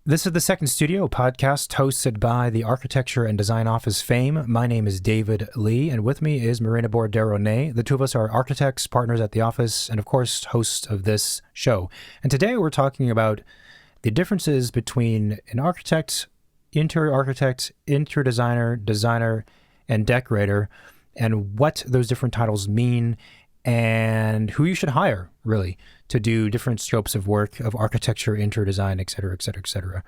This is the Second Studio podcast hosted by the Architecture and Design Office fame. My name is David Lee, and with me is Marina Bourderonnet. The two of us are architects, partners at the office, and of course, hosts of this show. And today we're talking about the differences between an architect, interior designer, designer, and decorator, and what those different titles mean, and who you should hire, really, to do different scopes of work of architecture, interior design, et cetera, et cetera, et cetera.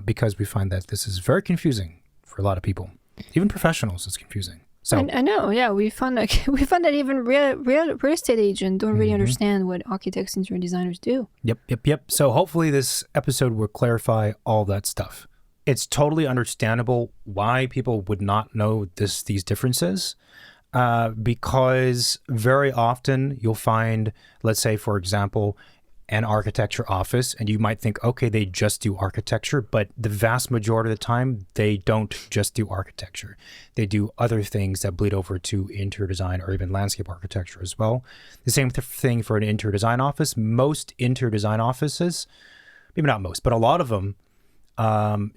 Because we find that this is very confusing for a lot of people. Even professionals, it's confusing. So I know, yeah. We found that even real estate agents don't really understand what architects, interior designers do. Yep. So hopefully this episode will clarify all that stuff. It's totally understandable why people would not know these differences. Because very often you'll find, let's say, for example, an architecture office, and you might think, okay, they just do architecture, but the vast majority of the time, they don't just do architecture. They do other things that bleed over to interior design or even landscape architecture as well. The same thing for an interior design office. Most interior design offices, maybe not most, but a lot of them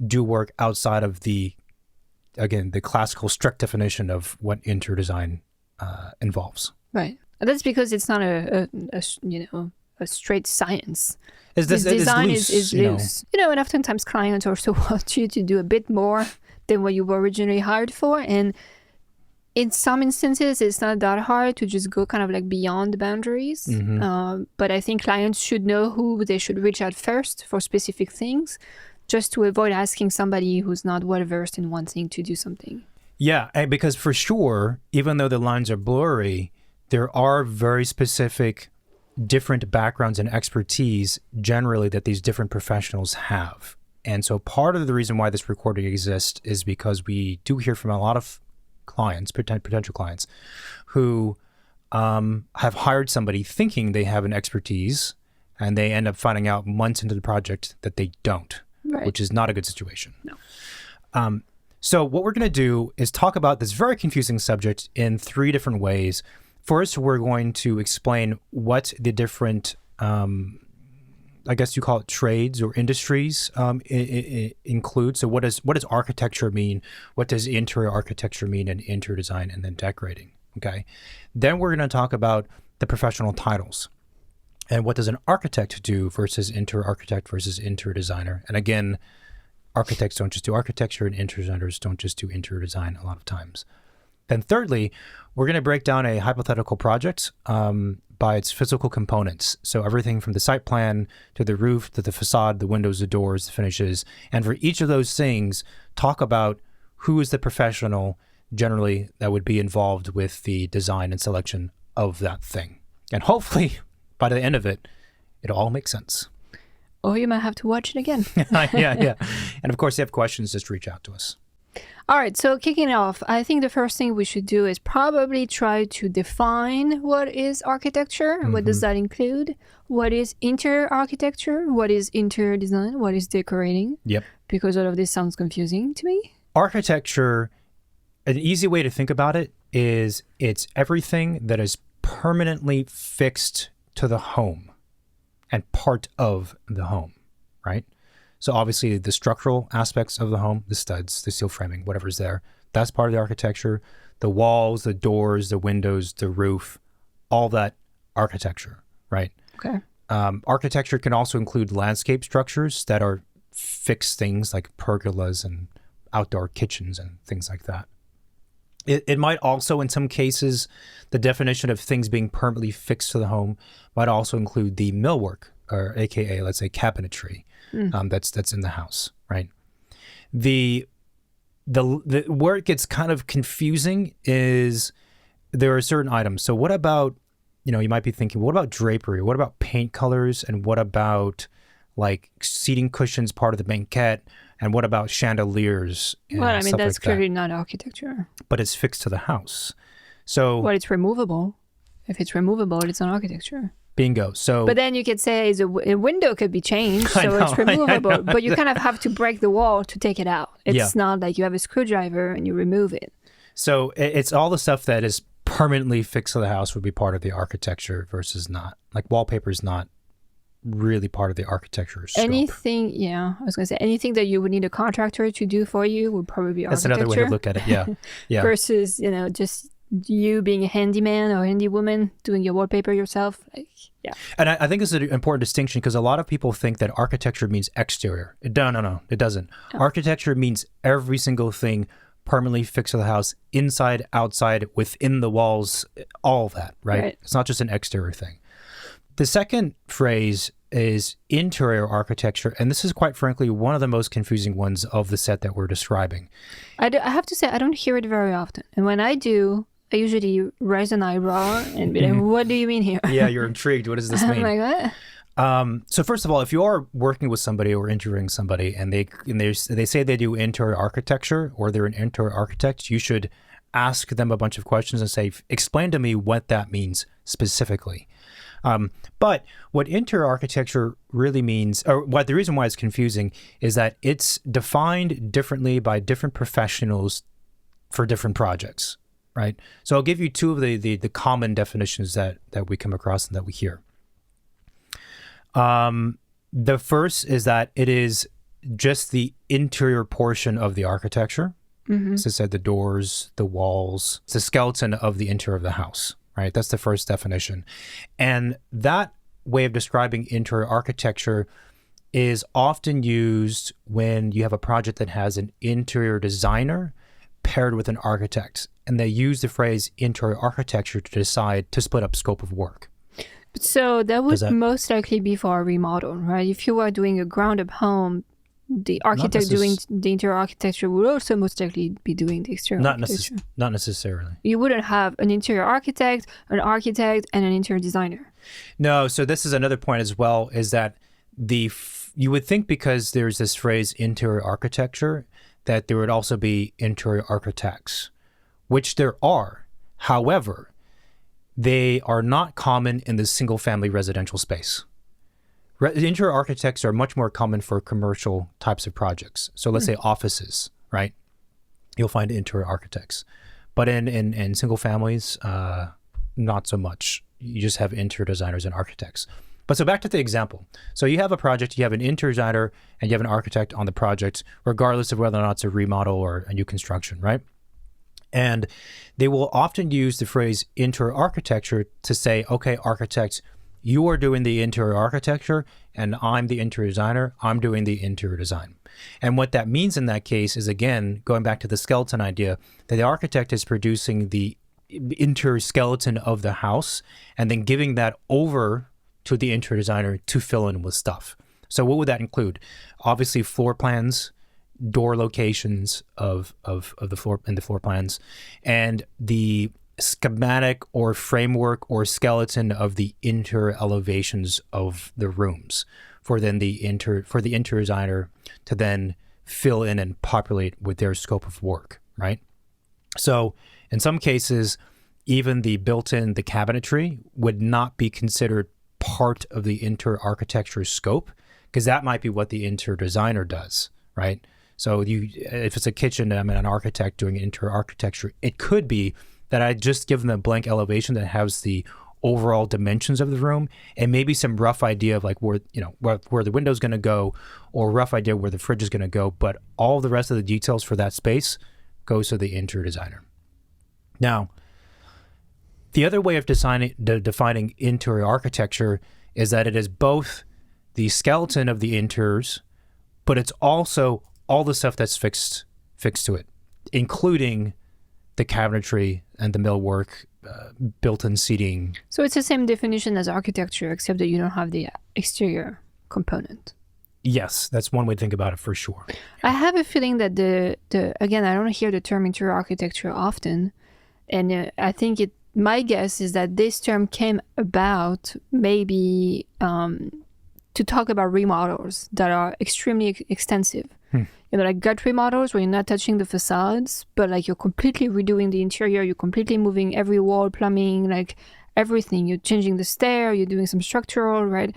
do work outside of the classical strict definition of what interior design involves. Right. And that's because it's not a straight science. Design is loose. And oftentimes clients also want you to do a bit more than what you were originally hired for. And in some instances, it's not that hard to just go kind of like beyond the boundaries. But I think clients should know who they should reach out first for specific things, just to avoid asking somebody who's not well-versed in one thing to do something. Yeah, because for sure, even though the lines are blurry, there are very specific different backgrounds and expertise generally that these different professionals have. And so part of the reason why this recording exists is because we do hear from a lot of clients, potential clients, who have hired somebody thinking they have an expertise, and they end up finding out months into the project that they don't. Right. Which is not a good situation. No. So what we're going to do is talk about this very confusing subject in three different ways. First, we're going to explain what the different, I guess you call it trades or industries include. So what does architecture mean? What does interior architecture mean, and interior design, and then decorating? Okay. Then we're going to talk about the professional titles. And what does an architect do versus interior architect versus interior designer? And again, architects don't just do architecture, and interior designers don't just do interior design a lot of times. Then thirdly, we're going to break down a hypothetical project by its physical components. So everything from the site plan to the roof to the facade, the windows, the doors, the finishes. And for each of those things, talk about who is the professional generally that would be involved with the design and selection of that thing. And hopefully, by the end of it, it all makes sense. Or you might have to watch it again. Yeah. And of course, if you have questions, just reach out to us. All right. So kicking off, I think the first thing we should do is probably try to define what is architecture. What does that include? What is interior architecture? What is interior design? What is decorating? Yep. Because all of this sounds confusing to me. Architecture, an easy way to think about it is it's everything that is permanently fixed to the home and part of the home, right? So obviously the structural aspects of the home, the studs, the steel framing, whatever's there, that's part of the architecture. The walls, the doors, the windows, the roof, all that architecture, right? Okay. Architecture can also include landscape structures that are fixed things like pergolas and outdoor kitchens and things like that. It might also, in some cases, the definition of things being permanently fixed to the home might also include the millwork, or AKA, let's say, cabinetry, that's in the house, right? The where it gets kind of confusing is there are certain items. So what about, you might be thinking, what about drapery? What about paint colors? And what about like seating cushions, part of the banquette? And what about chandeliers? Well, I mean, that's clearly not architecture. But it's fixed to the house. So, well, it's removable. If it's removable, it's not architecture. Bingo. So, but then you could say a window could be changed, so it's removable. But you kind of have to break the wall to take it out. It's not like you have a screwdriver and you remove it. So it's all the stuff that is permanently fixed to the house would be part of the architecture versus not. Like wallpaper is not really part of the architecture scope. Anything, yeah, I was going to say anything that you would need a contractor to do for you would probably be That's architecture. another way to look at it, yeah. Yeah. Versus, just you being a handyman or handy woman doing your wallpaper yourself. Yeah. And I think this is an important distinction because a lot of people think that architecture means exterior. No, it doesn't. Oh. Architecture means every single thing permanently fixed to the house, inside, outside, within the walls, all of that, right? It's not just an exterior thing. The second phrase is interior architecture, and this is quite frankly one of the most confusing ones of the set that we're describing. I have to say, I don't hear it very often. And when I do, I usually raise an eyebrow and be like, what do you mean here? Yeah, you're intrigued. What does this mean? I'm like, what? So first of all, if you are working with somebody or interviewing somebody and they say they do interior architecture or they're an interior architect, you should ask them a bunch of questions and say, explain to me what that means specifically. But what interior architecture really means, or what the reason why it's confusing, is that it's defined differently by different professionals for different projects, right? So I'll give you two of the common definitions that we come across and that we hear. The first is that it is just the interior portion of the architecture. Mm-hmm. As I said, the doors, the walls, it's the skeleton of the interior of the house. Right, that's the first definition. And that way of describing interior architecture is often used when you have a project that has an interior designer paired with an architect. And they use the phrase interior architecture to decide to split up scope of work. So that would most likely be for a remodel, right? If you are doing a ground-up home, the architect doing the interior architecture would also most likely be doing the exterior architecture. Not necessarily. You wouldn't have an interior architect, and an interior designer. No, so this is another point as well, is that you would think because there's this phrase interior architecture, that there would also be interior architects, which there are. However, they are not common in the single-family residential space. Interior architects are much more common for commercial types of projects. So let's say offices, right? You'll find interior architects. But in single families, not so much. You just have interior designers and architects. But so back to the example. So you have a project, you have an interior designer, and you have an architect on the project, regardless of whether or not it's a remodel or a new construction, right? And they will often use the phrase interior architecture to say, okay, architects, you are doing the interior architecture, and I'm the interior designer. I'm doing the interior design. And what that means in that case is, again, going back to the skeleton idea, that the architect is producing the interior skeleton of the house and then giving that over to the interior designer to fill in with stuff. So what would that include? Obviously, floor plans, door locations of the floor plans, and the schematic or framework or skeleton of the interior elevations of the rooms for the interior designer to then fill in and populate with their scope of work, right? So in some cases, even the built-in, the cabinetry would not be considered part of the interior architecture scope, because that might be what the interior designer does, right? So if it's a kitchen and I'm an architect doing interior architecture, it could be that I just give them a blank elevation that has the overall dimensions of the room and maybe some rough idea of like where the window's going to go, or rough idea where the fridge is going to go. But all the rest of the details for that space goes to the interior designer. Now, the other way of defining interior architecture is that it is both the skeleton of the interiors, but it's also all the stuff that's fixed to it, including the cabinetry and the millwork, built-in seating. So it's the same definition as architecture, except that you don't have the exterior component. Yes, that's one way to think about it for sure. I have a feeling that again, I don't hear the term interior architecture often, and I think my guess is that this term came about maybe to talk about remodels that are extremely extensive. Like gut remodels where you're not touching the facades, but like you're completely redoing the interior, you're completely moving every wall, plumbing, like everything. You're changing the stair, you're doing some structural, right?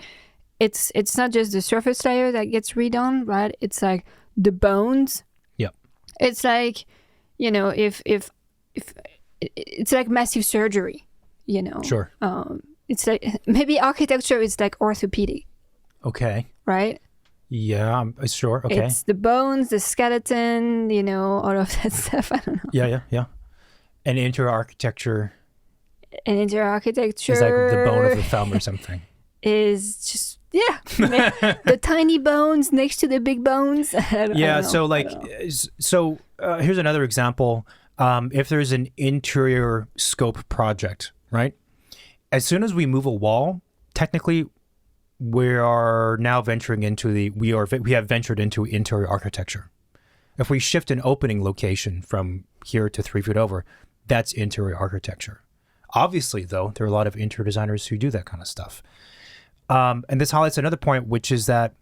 It's not just the surface layer that gets redone, right? It's like the bones. Yep. It's like, if it's like massive surgery, Sure. It's like maybe architecture is like orthopedic. Okay. Right? Yeah, I'm sure. Okay. It's the bones, the skeleton, all of that stuff. I don't know. Yeah. And interior architecture. And interior architecture is like the bone of the thumb or something. Is just the tiny bones next to the big bones. So here's another example. If there's an interior scope project, right? As soon as we move a wall, technically we are now venturing into we have ventured into interior architecture. If we shift an opening location from here to 3 feet over, that's interior architecture. Obviously, though, there are a lot of interior designers who do that kind of stuff. And this highlights another point, which is that,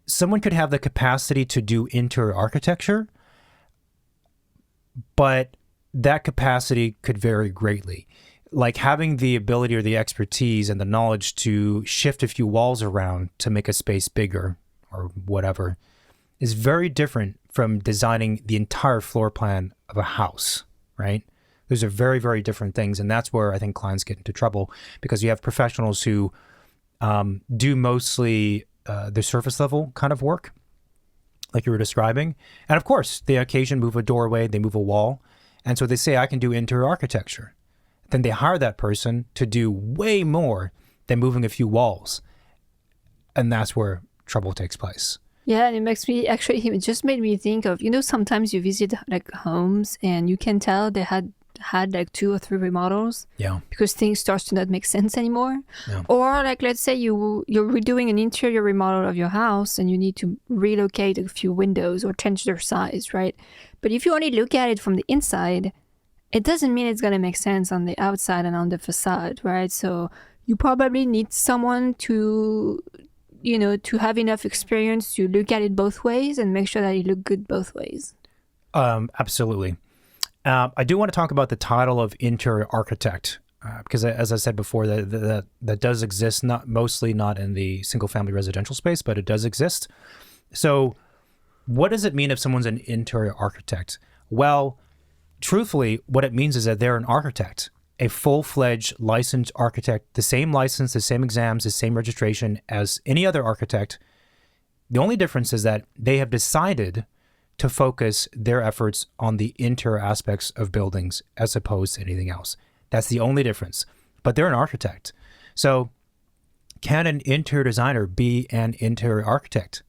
someone could have the capacity to do interior architecture, but that capacity could vary greatly. Like having the ability or the expertise and the knowledge to shift a few walls around to make a space bigger or whatever is very different from designing the entire floor plan of a house, right? Those are very, very different things. And that's where I think clients get into trouble, because you have professionals who do mostly the surface level kind of work, like you were describing. And of course, they occasionally move a doorway, they move a wall. And so they say, I can do interior architecture. Then they hire that person to do way more than moving a few walls. And that's where trouble takes place. Yeah, and it just made me think of, sometimes you visit like homes and you can tell they had like 2 or 3 remodels. Yeah. Because things start to not make sense anymore. Yeah. Or like, let's say you're redoing an interior remodel of your house and you need to relocate a few windows or change their size, right? But if you only look at it from the inside, it doesn't mean it's going to make sense on the outside and on the facade, right? So you probably need someone to have enough experience to look at it both ways and make sure that it look good both ways. Absolutely. I do want to talk about the title of interior architect, because as I said before, that does exist, not in the single family residential space, but it does exist. So what does it mean if someone's an interior architect? Well, truthfully, what it means is that they're an architect, a full-fledged licensed architect, the same license, the same exams, the same registration as any other architect. The only difference is that they have decided to focus their efforts on the interior aspects of buildings as opposed to anything else. That's the only difference. But they're an architect. So can an interior designer be an interior architect?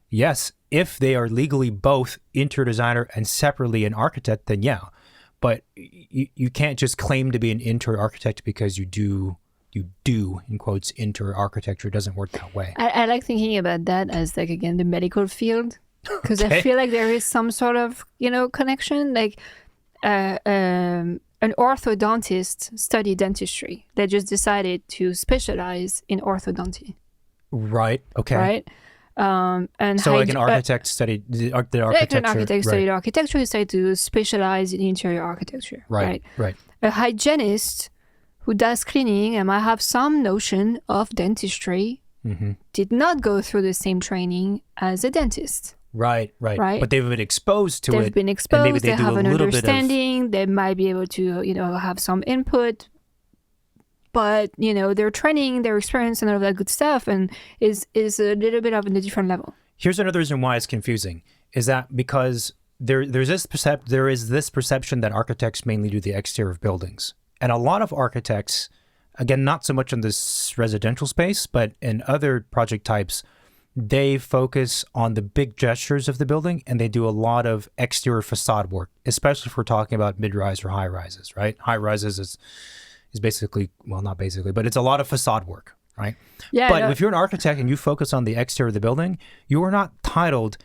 Yes, if they are legally both interior designer and separately an architect, then yeah. But you can't just claim to be an interior architect because you do, in quotes, interior architecture. It doesn't work that way. I like thinking about that as, like, again, the medical field. Because Okay. I feel like there is some sort of, connection. Like an orthodontist studied dentistry. They just decided to specialize in orthodonty. Right. Okay. Right. And so like an architect studied the architecture. Like an architect studied right. architecture, decided to specialize in interior architecture. Right. A hygienist who does cleaning and might have some notion of dentistry did not go through the same training as a dentist. Right. But they've been exposed to it. They've been exposed. And maybe they have an understanding. Of... They might be able to, have some input. But, their training, their experience, and all of that good stuff, and is a little bit of a different level. Here's another reason why it's confusing, is that because there is this perception that architects mainly do the exterior of buildings. And a lot of architects, again, not so much in this residential space, but in other project types, they focus on the big gestures of the building, and they do a lot of exterior facade work, especially if we're talking about mid-rise or high-rises, right? High-rises is basically, well, not basically, but it's a lot of facade work, right? Yeah. But if you're an architect and you focus on the exterior of the building, you are not titled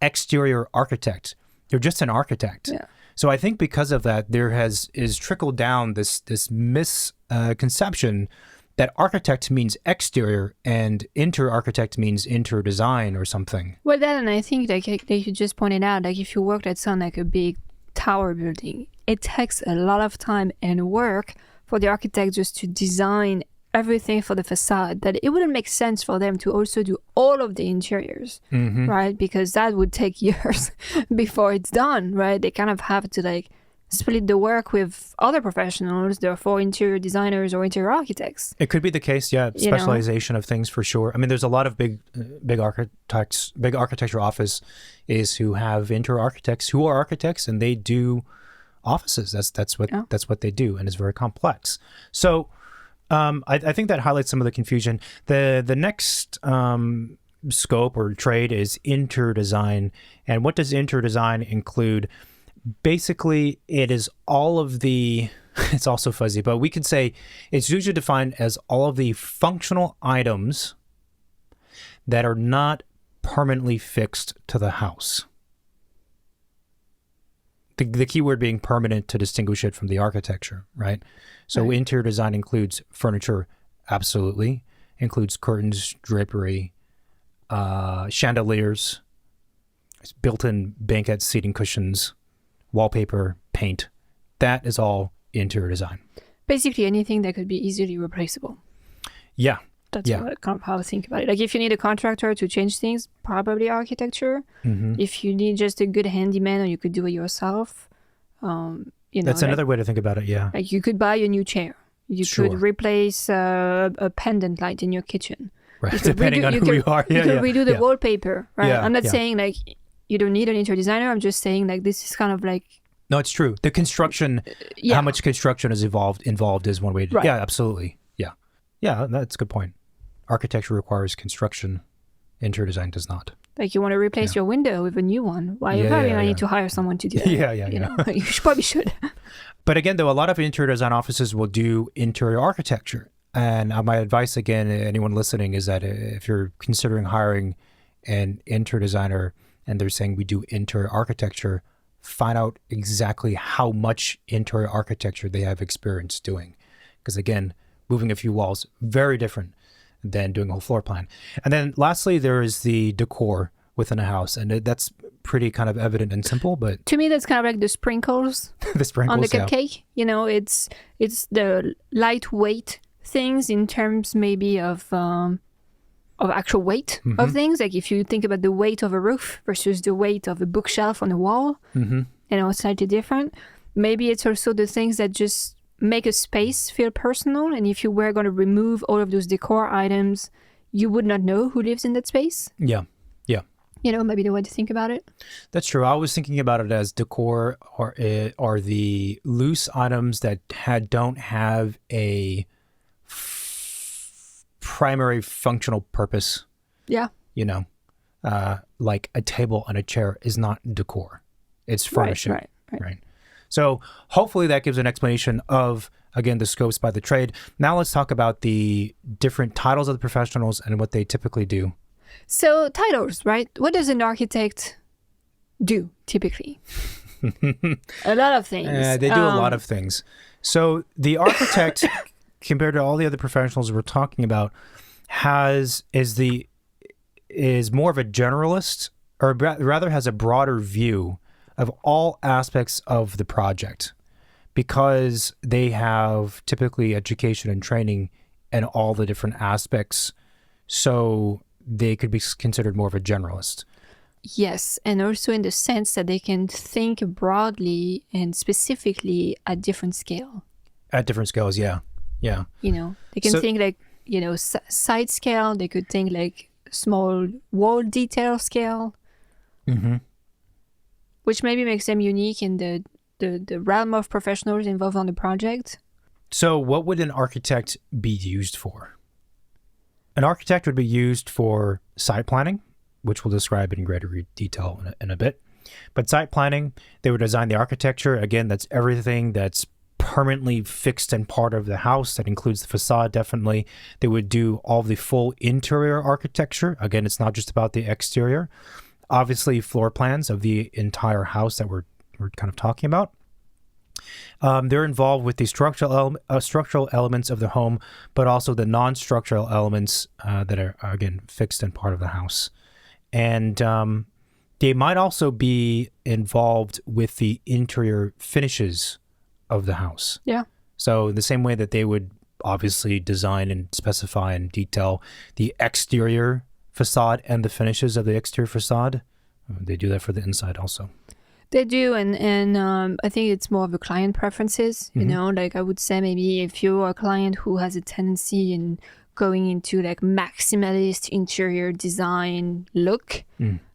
exterior architect. You're just an architect. Yeah. So I think because of that, there is trickled down this misconception that architect means exterior and interior architect means interior design or something. Well, that, and I think like you just pointed out, like if you worked at some like a big tower building, it takes a lot of time and work for the architect just to design everything for the facade, that it wouldn't make sense for them to also do all of the interiors, right? Because that would take years before it's done, right? They kind of have to like split the work with other professionals, therefore interior designers or interior architects. It could be the case, yeah. Specialization of things for sure. I mean, there's a lot of big architecture office is who have interior architects who are architects, and they do offices. That's what they do, and it's very complex. So I think that highlights some of the confusion. The next scope or trade is interior design. And what does interior design include? Basically, it is all of the, it's also fuzzy, but we could say it's usually defined as all of the functional items that are not permanently fixed to the house. The key word being permanent to distinguish it from the architecture, right? So right. Interior design includes furniture, absolutely. Includes curtains, drapery, chandeliers, built-in banquette seating cushions, wallpaper, paint. That is all interior design. Basically anything that could be easily replaceable. Yeah. That's how I think about it. Like if you need a contractor to change things, probably architecture. Mm-hmm. If you need just a good handyman or you could do it yourself, that's another way to think about it, yeah. Like you could buy a new chair. You could replace a pendant light in your kitchen. Right, depending on who you are. You could redo the wallpaper, right? Yeah, I'm not saying like you don't need an interior designer. I'm just saying like this is kind of like... No, it's true. The construction, how much construction is involved is one way to... Right. Yeah, absolutely. Yeah. Yeah, that's a good point. Architecture requires construction. Interior design does not. Like you want to replace your window with a new one. Why you probably need to hire someone to do that. You probably should. But again, though, a lot of interior design offices will do interior architecture. And my advice, again, anyone listening, is that if you're considering hiring an interior designer and they're saying we do interior architecture, find out exactly how much interior architecture they have experience doing. Because again, moving a few walls, very different than doing a whole floor plan. And then lastly, there is the decor within a house. And that's pretty kind of evident and simple, but... To me, that's kind of like the sprinkles, the sprinkles on the cupcake. You know, it's the lightweight things in terms maybe of actual weight of things. Like if you think about the weight of a roof versus the weight of a bookshelf on a wall, slightly different. Maybe it's also the things that just make a space feel personal. And if you were going to remove all of those decor items, you would not know who lives in that space. Yeah. Maybe the way to think about it. That's true. I was thinking about it as decor are the loose items that don't have a primary functional purpose. Yeah. Like a table and a chair is not decor. It's furnishing. Right. So hopefully that gives an explanation of, again, the scopes by the trade. Now let's talk about the different titles of the professionals and what they typically do. So titles, right? What does an architect do typically? A lot of things. They do a lot of things. So the architect, compared to all the other professionals we're talking about, is more of a generalist, or rather has a broader view of all aspects of the project, because they have typically education and training in all the different aspects. So they could be considered more of a generalist. Yes, and also in the sense that they can think broadly and specifically at different scale. At different scales, yeah. They can think like, side scale. They could think like small wall detail scale, which maybe makes them unique in the realm of professionals involved on the project. So what would an architect be used for? An architect would be used for site planning, which we'll describe in greater detail in a bit. But site planning, they would design the architecture. Again, that's everything that's permanently fixed and part of the house. That includes the facade, definitely. They would do all the full interior architecture. Again, it's not just about the exterior. Obviously, floor plans of the entire house that we're kind of talking about. They're involved with the structural elements of the home, but also the non-structural elements that are, again, fixed and part of the house. And they might also be involved with the interior finishes of the house. Yeah. So in the same way that they would obviously design and specify and detail the exterior facade and the finishes of the exterior facade, they do that for the inside also. They do, and I think it's more of a client preferences. You know, like I would say maybe if you're a client who has a tendency in going into like maximalist interior design look,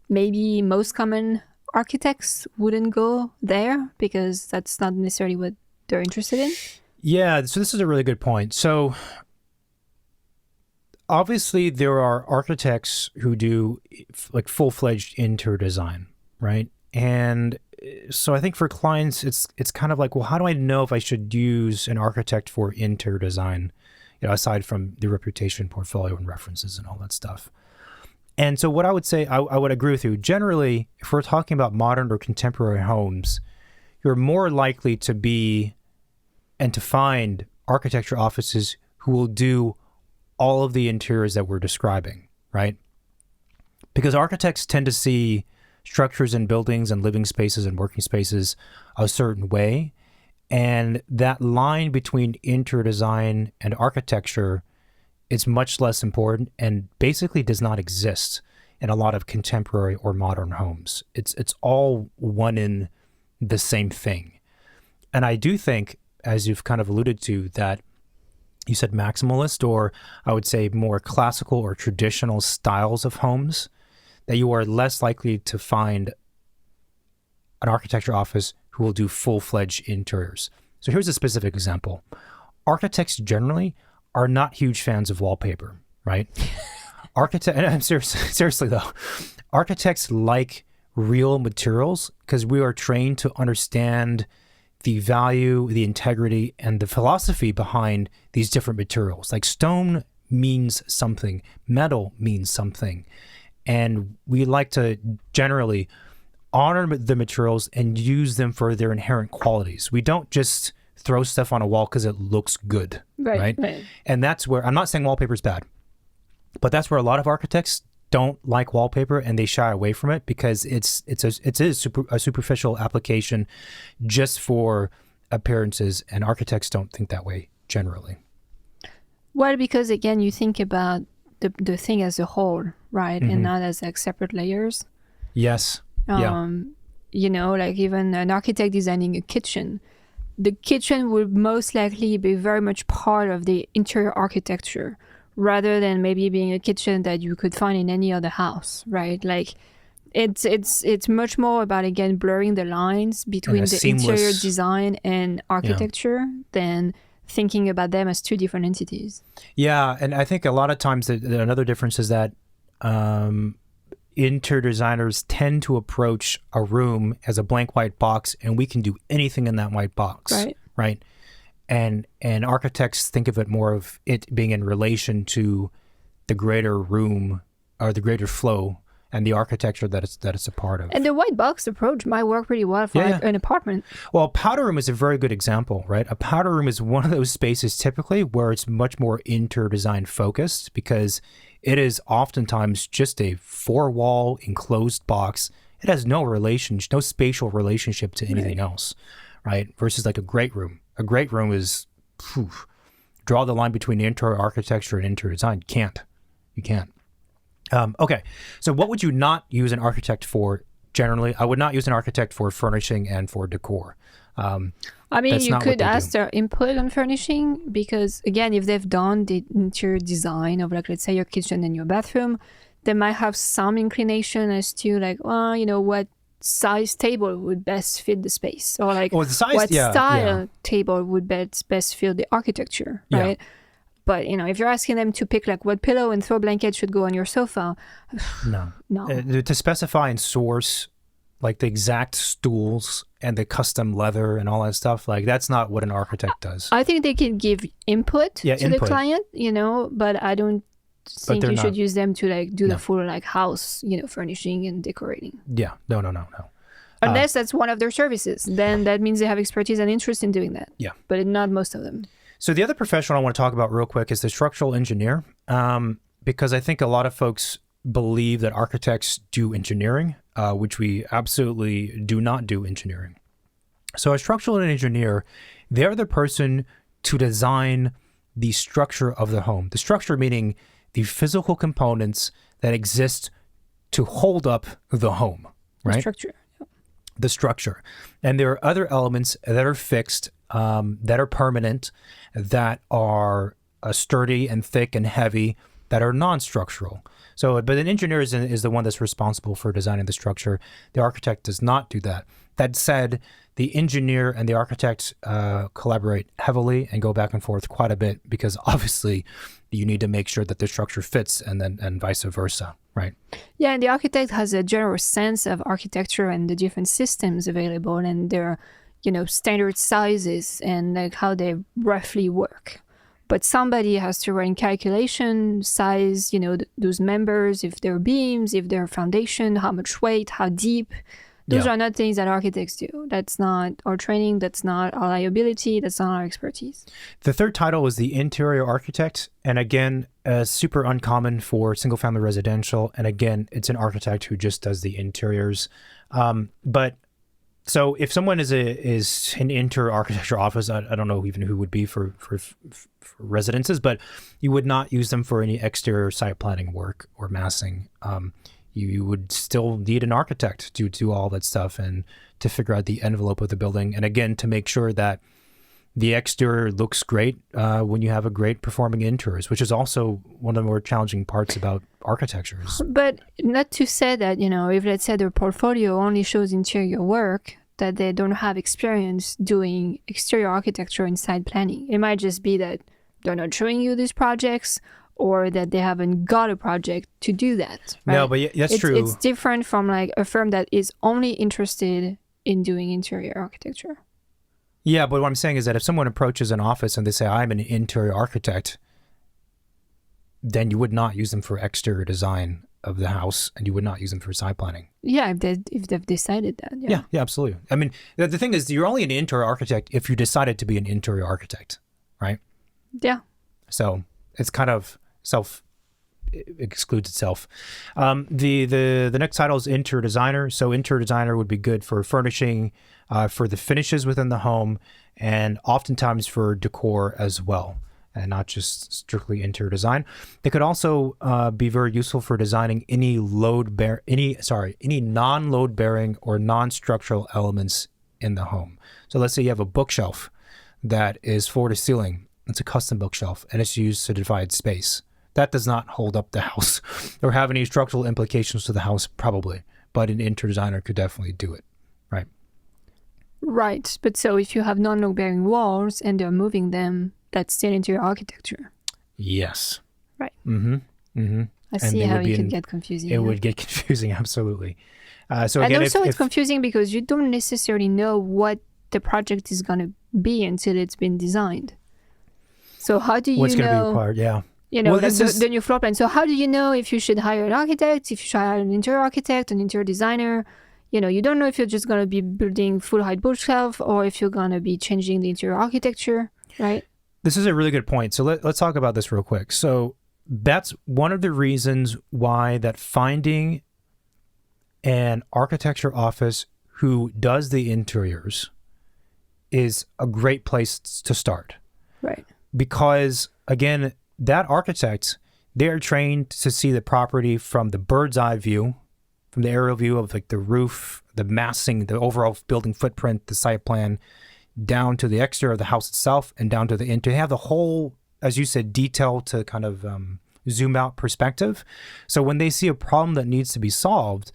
maybe most common architects wouldn't go there because that's not necessarily what they're interested in. Yeah, so this is a really good point. So obviously there are architects who do like full-fledged interior design, right? And so I think for clients, it's kind of like, well, how do I know if I should use an architect for interior design, you know, aside from the reputation, portfolio, and references and all that stuff? And so what I would say, I would agree with you. Generally, if we're talking about modern or contemporary homes, you're more likely to be and to find architecture offices who will do all of the interiors that we're describing, right? Because architects tend to see structures and buildings and living spaces and working spaces a certain way. And that line between interior design and architecture is much less important and basically does not exist in a lot of contemporary or modern homes. It's all one in the same thing. And I do think, as you've kind of alluded to, that you said maximalist, or I would say more classical or traditional styles of homes, that you are less likely to find an architecture office who will do full-fledged interiors. So here's a specific example. Architects generally are not huge fans of wallpaper, right? And seriously though, architects like real materials because we are trained to understand the value, the integrity, and the philosophy behind these different materials. Like stone means something, metal means something. And we like to generally honor the materials and use them for their inherent qualities. We don't just throw stuff on a wall because it looks good, right? And that's where, I'm not saying wallpaper is bad, but that's where a lot of architects don't like wallpaper and they shy away from it because it's a superficial application just for appearances, and architects don't think that way generally. Well, because again, you think about the thing as a whole, right? And not as like separate layers. Yes. You know, like even an architect designing a kitchen, the kitchen would most likely be very much part of the interior architecture rather than maybe being a kitchen that you could find in any other house, right? Like it's much more about, again, blurring the lines between the interior design and architecture than thinking about them as two different entities. Yeah, and I think a lot of times another difference is that interior designers tend to approach a room as a blank white box, and we can do anything in that white box, right? And architects think of it more of it being in relation to the greater room or the greater flow and the architecture that it's a part of. And the white box approach might work pretty well for an apartment. Well, a powder room is a very good example, right? A powder room is one of those spaces typically where it's much more interior design focused because it is oftentimes just a four-wall enclosed box. It has no spatial relationship to anything else, right? Versus like a great room. A great room is, draw the line between interior architecture and interior design. You can't. Okay, so what would you not use an architect for generally? I would not use an architect for furnishing and for decor. I mean, you could ask their input on furnishing because, again, if they've done the interior design of, like, let's say your kitchen and your bathroom, they might have some inclination as to, like, well, you know, what size table would best fit the space, or like what style table would best fit the architecture, right? But, you know, if you're asking them to pick like what pillow and throw blanket should go on your sofa, no. To specify and source like the exact stools and the custom leather and all that stuff, like that's not what an architect does. I think they can give input to the client, you know, but I don't think you should use them to like do the full like house, you know, furnishing and decorating. Yeah, no. Unless that's one of their services, then that means they have expertise and interest in doing that. Yeah, but not most of them. So the other profession I want to talk about real quick is the structural engineer, because I think a lot of folks believe that architects do engineering, which we absolutely do not do engineering. So a structural engineer, they're the person to design the structure of the home. The structure meaning the physical components that exist to hold up the home, right? The structure. the structure. And there are other elements that are fixed, that are permanent, that are sturdy and thick and heavy, that are non-structural. So, but an engineer is the one that's responsible for designing the structure. The architect does not do that. That said, the engineer and the architect collaborate heavily and go back and forth quite a bit, because obviously you need to make sure that the structure fits, and vice versa, right? Yeah, and the architect has a general sense of architecture and the different systems available and their, standard sizes and like how they roughly work. But somebody has to run calculation, size, those members, if they're beams, if they're foundation, how much weight, how deep. Those are not things that architects do. That's not our training. That's not our liability. That's not our expertise. The third title is the interior architect. And again, super uncommon for single family residential. And again, it's an architect who just does the interiors. So if someone is an interior architecture office, I don't know even who would be for residences, but you would not use them for any exterior site planning work or massing. You would still need an architect to do all that stuff and to figure out the envelope of the building. And again, to make sure that the exterior looks great when you have a great performing interiors, which is also one of the more challenging parts about architectures. But not to say that, if let's say their portfolio only shows interior work, that they don't have experience doing exterior architecture and site planning. It might just be that they're not showing you these projects, or that they haven't got a project to do that. Right? No, but that's true. It's different from like a firm that is only interested in doing interior architecture. Yeah, but what I'm saying is that if someone approaches an office and they say, I'm an interior architect, then you would not use them for exterior design of the house, and you would not use them for site planning. Yeah, if they've decided that. Yeah, absolutely. I mean, the thing is, you're only an interior architect if you decided to be an interior architect, right? Yeah. So it's kind of excludes itself. The next title is interior designer. So interior designer would be good for furnishing, for the finishes within the home, and oftentimes for decor as well, and not just strictly interior design. They could also be very useful for designing any non-load bearing or non-structural elements in the home. So let's say you have a bookshelf that is floor to ceiling. It's a custom bookshelf, and it's used to divide space. That does not hold up the house or have any structural implications to the house, probably. But an interior designer could definitely do it, right? Right. But so if you have non-load-bearing walls and they're moving them, that's still interior architecture. Yes. Right. Mm-hmm. Mm-hmm. I see how it could get confusing. It would get confusing, absolutely. So again, and also if it's confusing because you don't necessarily know what the project is going to be until it's been designed. So how do you know what's going to be required? Yeah. The new floor plan. So how do you know if you should hire an architect, if you should hire an interior architect, an interior designer? You don't know if you're just going to be building full height bookshelf or if you're going to be changing the interior architecture, right? This is a really good point. So let's talk about this real quick. So that's one of the reasons why that finding an architecture office who does the interiors is a great place to start. Right. Because again, that architect, they're trained to see the property from the bird's eye view, from the aerial view of like the roof, the massing, the overall building footprint, the site plan, down to the exterior of the house itself and down to the interior. They have the whole, as you said, detail to kind of zoom out perspective. So when they see a problem that needs to be solved,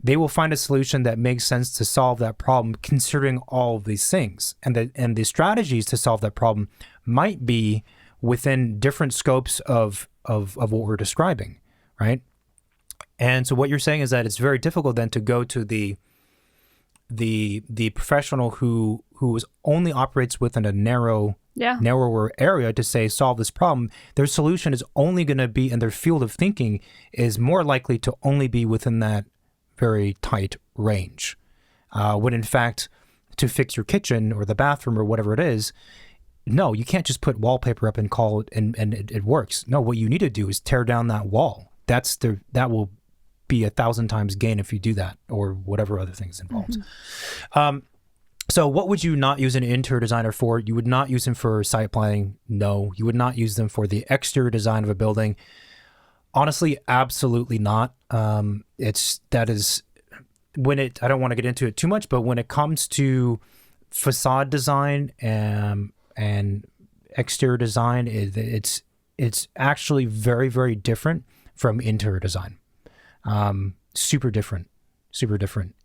they will find a solution that makes sense to solve that problem, considering all of these things. And the strategies to solve that problem might be within different scopes of what we're describing, right? And so what you're saying is that it's very difficult then to go to the professional who only operates within a narrower area to say solve this problem. Their solution is only going to be, and their field of thinking is more likely to only be within that very tight range. When in fact, to fix your kitchen or the bathroom or whatever it is, no, you can't just put wallpaper up and call it and it works. No, what you need to do is tear down that wall. That will be 1,000 times gain if you do that, or whatever other things involved. Mm-hmm. So what would you not use an interior designer for? You would not use them for site planning. No, you would not use them for the exterior design of a building. Honestly, absolutely not. That is I don't want to get into it too much, but when it comes to facade design and exterior design, it's actually very, very different from interior design. Super different.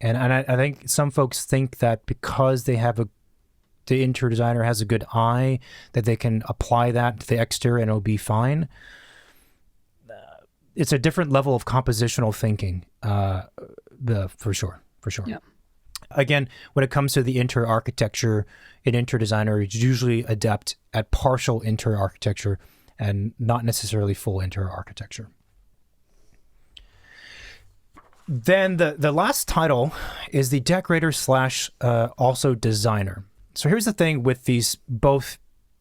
And I think some folks think that because they have the interior designer has a good eye, that they can apply that to the exterior and it'll be fine. It's a different level of compositional thinking, for sure. Yeah. Again, when it comes to the interior architecture, an interior designer is usually adept at partial interior architecture and not necessarily full interior architecture. Then the last title is the decorator / also designer. So here's the thing with these both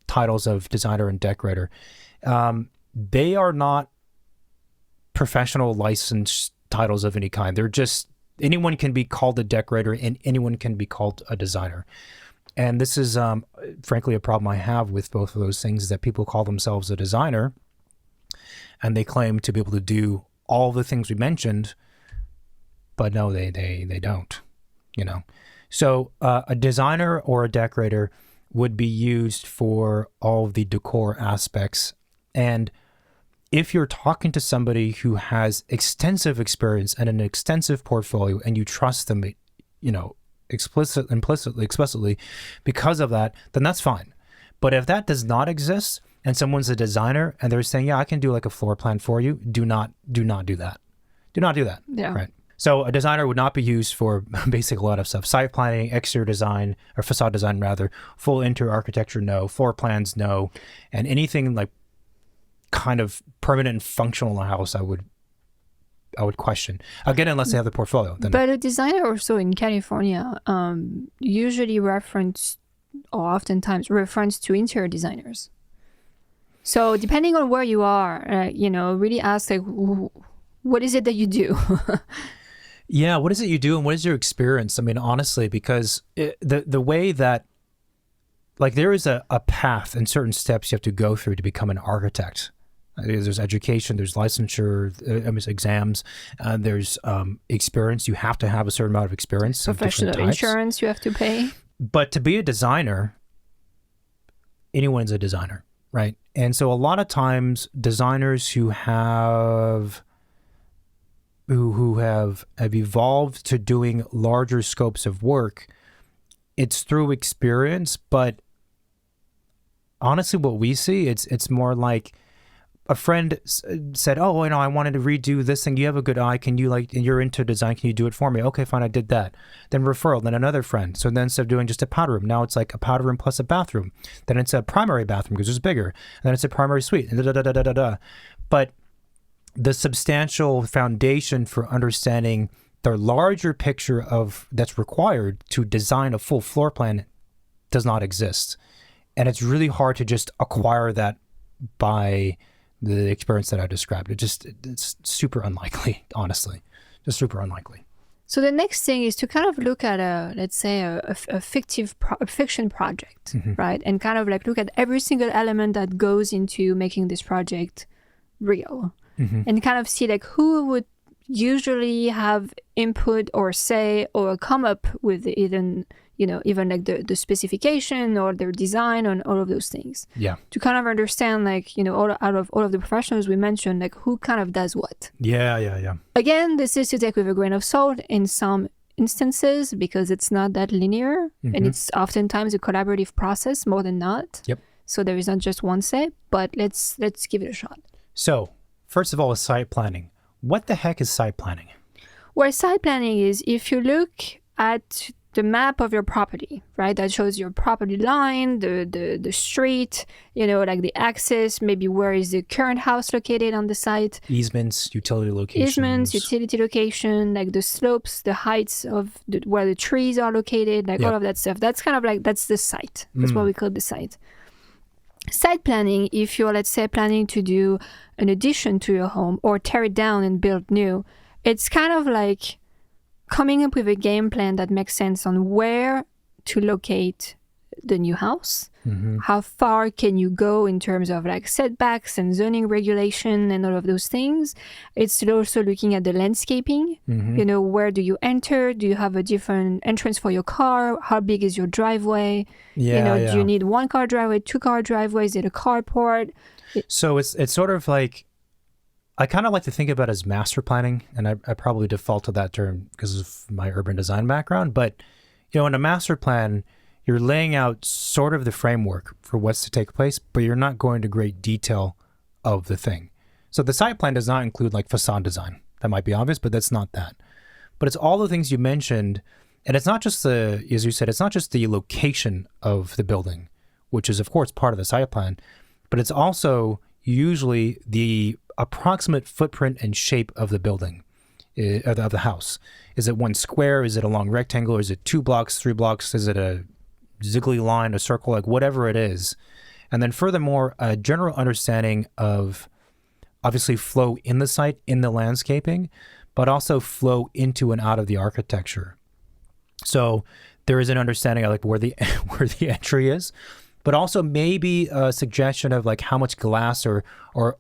titles of designer and decorator. They are not professional licensed titles of any kind. They're just, anyone can be called a decorator and anyone can be called a designer. And this is, frankly, a problem I have with both of those things, is that people call themselves a designer and they claim to be able to do all the things we mentioned, but no, they don't, you know. So a designer or a decorator would be used for all of the decor aspects. And if you're talking to somebody who has extensive experience and an extensive portfolio and you trust them, you know, explicitly because of that, then that's fine. But if that does not exist and someone's a designer and they're saying, yeah, I can do like a floor plan for you, do not do that. Do not do that. Yeah. Right. So a designer would not be used for basically a lot of stuff. Site planning, exterior design, or facade design rather, full interior architecture, no. Floor plans, no. And anything like kind of permanent and functional in the house, I would question. Again, unless they have the portfolio. Then but a designer also in California usually oftentimes reference to interior designers. So depending on where you are, really ask like, what is it that you do? Yeah, what is it you do and what is your experience? I mean, honestly, because the way that, like, there is a path and certain steps you have to go through to become an architect. There's education, there's licensure, exams, there's experience. You have to have a certain amount of experience. Professional insurance you have to pay. But to be a designer, anyone's a designer, right? And so a lot of times designers who have evolved to doing larger scopes of work, it's through experience. But honestly, what we see, it's more like a friend said, oh, I wanted to redo this thing. You have a good eye. Can you, and you're into design, can you do it for me? Okay, fine, I did that. Then referral, then another friend. So then instead of doing just a powder room, now it's like a powder room plus a bathroom. Then it's a primary bathroom because it's bigger. And then it's a primary suite. And But the substantial foundation for understanding the larger picture of that's required to design a full floor plan does not exist. And it's really hard to just acquire that by the experience that I described. It's super unlikely, honestly. Just super unlikely. So the next thing is to kind of look at a fiction project, mm-hmm. right? And kind of like look at every single element that goes into making this project real. Mm-hmm. And kind of see like who would usually have input or say or come up with even like the specification or their design and all of those things. Yeah. To kind of understand out of all of the professionals we mentioned, like who kind of does what. Yeah. Again, this is to take with a grain of salt in some instances because it's not that linear, mm-hmm. and it's oftentimes a collaborative process more than not. Yep. So there is not just one say, but let's give it a shot. So first of all, is site planning. What the heck is site planning? Well, site planning is if you look at the map of your property, right? That shows your property line, the street, like the access, maybe where is the current house located on the site. Easements, utility location, like the slopes, the heights of where the trees are located, like all of that stuff. That's kind of like, that's the site. That's what we call the site. Site planning, if you're, let's say, planning to do an addition to your home or tear it down and build new, it's kind of like coming up with a game plan that makes sense on where to locate the new house. How far can you go in terms of like setbacks and zoning regulation and all of those things? It's also looking at the landscaping. You know, where do you enter? Do you have a different entrance for your car? How big is your driveway? Do you need 1-car driveway, 2-car driveway? Is it a carport? So it's sort of like, I kind of like to think about it as master planning, and I probably default to that term because of my urban design background. But, in a master plan, you're laying out sort of the framework for what's to take place, but you're not going to great detail of the thing. So the site plan does not include like facade design. That might be obvious, but that's not that. But it's all the things you mentioned, and it's not just as you said, it's not just the location of the building, which is of course part of the site plan, but it's also usually the approximate footprint and shape of the building, of the house. Is it one square? Is it a long rectangle? Is it 2 blocks, 3 blocks? Is it a ziggly line, a circle, like whatever it is? And then furthermore, a general understanding of obviously flow in the site, in the landscaping, but also flow into and out of the architecture. So there is an understanding of like where the entry is, but also maybe a suggestion of like how much glass or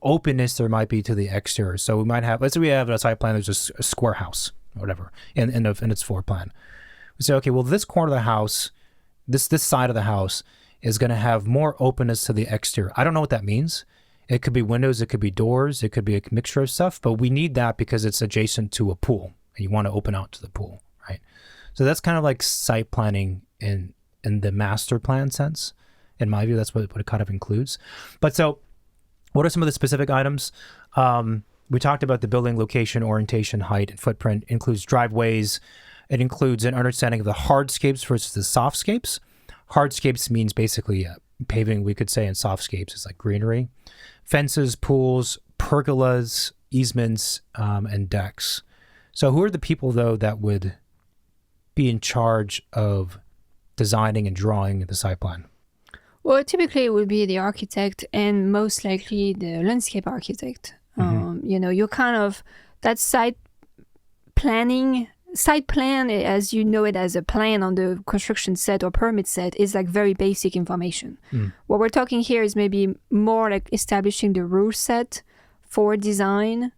openness there might be to the exterior. So we might have, let's say we have a site plan, there's just a square house or whatever in its floor plan. We say, okay, well, this corner of the house, this side of the house is going to have more openness to the exterior. I don't know what that means. It could be windows, it could be doors, it could be a mixture of stuff, but we need that because it's adjacent to a pool and you want to open out to the pool, right? So that's kind of like site planning in the master plan sense. In my view, that's what it kind of includes. But so what are some of the specific items? We talked about the building location, orientation, height, and footprint. It includes driveways. It includes an understanding of the hardscapes versus the softscapes. Hardscapes means basically paving, we could say, and softscapes is like greenery. Fences, pools, pergolas, easements, and decks. So who are the people, though, that would be in charge of designing and drawing the site plan? Well, typically it would be the architect and most likely the landscape architect. You're kind of, that site plan, as you know it as a plan on the construction set or permit set, is like very basic information. What we're talking here is maybe more like establishing the rule set for design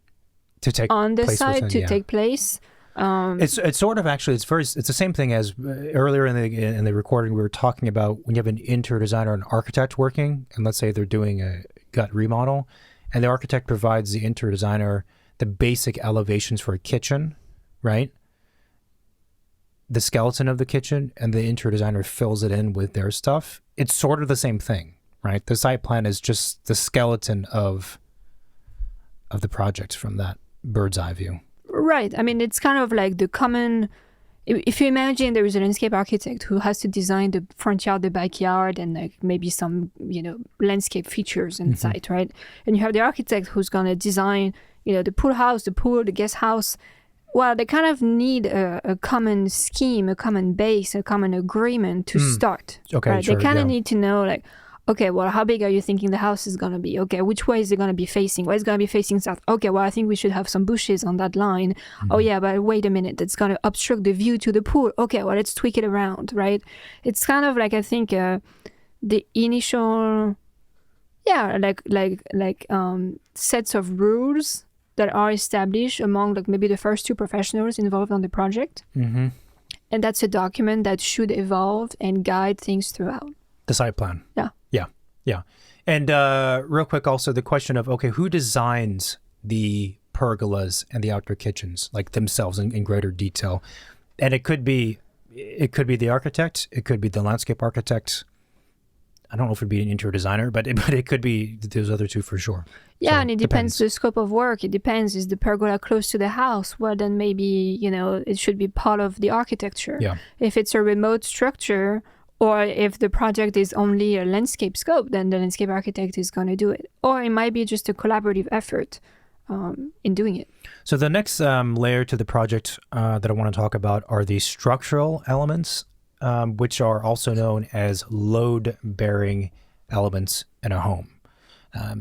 to take on the site within, take place. It's sort of actually it's the same thing as earlier in the recording we were talking about when you have an interior designer or an architect working, and let's say they're doing a gut remodel, and the architect provides the interior designer the basic elevations for a kitchen, right? The skeleton of the kitchen, and the interior designer fills it in with their stuff. It's sort of the same thing, right? The site plan is just the skeleton of the project from that bird's eye view. Right. I mean, it's kind of like the common, if you imagine there is a landscape architect who has to design the front yard, the backyard, and like maybe some, landscape features inside, right? And you have the architect who's going to design, the pool house, the pool, the guest house. Well, they kind of need a common scheme, a common base, a common agreement to start. Okay, right? sure, They kind of need to know, like, okay, well, how big are you thinking the house is going to be? Okay, which way is it going to be facing? Well, it's going to be facing south. Okay, well, I think we should have some bushes on that line. Oh, yeah, but wait a minute. That's going to obstruct the view to the pool. Okay, well, let's tweak it around, right? It's kind of like, I think, the initial, sets of rules that are established among like maybe the first 2 professionals involved on the project. And that's a document that should evolve and guide things throughout. The site plan. Yeah. And real quick, also the question of, okay, who designs the pergolas and the outdoor kitchens, like themselves in greater detail? And it could be the architect, it could be the landscape architect. I don't know if it'd be an interior designer, but it could be those other 2 for sure. Yeah, so and it depends the scope of work. It depends. Is the pergola close to the house? Well, then maybe, it should be part of the architecture. Yeah. If it's a remote structure, or if the project is only a landscape scope, then the landscape architect is going to do it. Or it might be just a collaborative effort in doing it. So the next layer to the project that I want to talk about are the structural elements, which are also known as load-bearing elements in a home.